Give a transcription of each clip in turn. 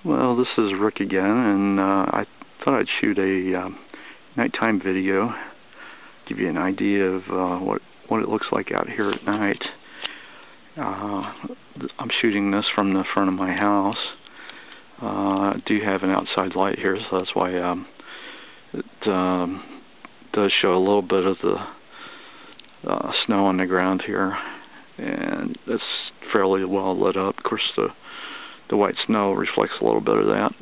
Well, this is Rick again, and I thought I'd shoot a nighttime video, give you an idea of what it looks like out here at night. I'm shooting this from the front of my house. I do have an outside light here, so that's why it does show a little bit of the snow on the ground here, and it's fairly well lit up. Of course, the white snow reflects a little bit of that.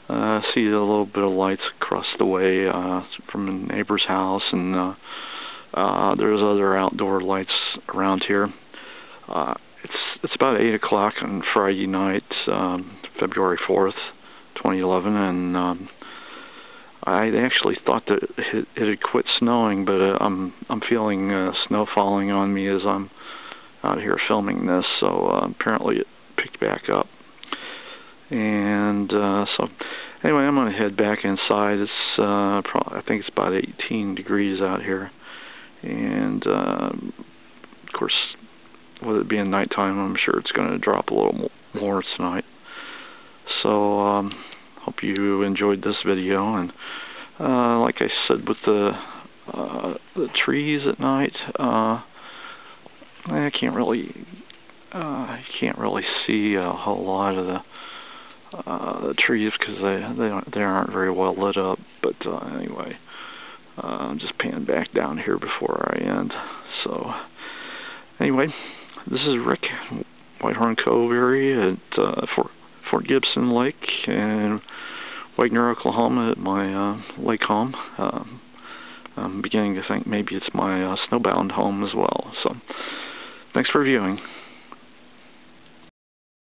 I see a little bit of lights across the way from a neighbor's house, and there's other outdoor lights around here. It's about 8 o'clock on Friday night, February 4th, 2011, and I actually thought that it had quit snowing, but I'm feeling snow falling on me as I'm out here filming this, so apparently it picked back up. And so anyway, I'm going to head back inside. It's I think it's about 18 degrees out here, and of course, with it being nighttime, I'm sure it's going to drop a little more tonight. So hope you enjoyed this video, and like I said, with the trees at night, I can't really see a whole lot of the trees because they aren't very well lit up. But anyway, I'm just panning back down here before I end. So anyway, this is Rick, Whitehorn Cove area at Fort Gibson Lake in Wagoner, Oklahoma, at my lake home. I'm beginning to think maybe it's my snowbound home as well. So thanks for viewing.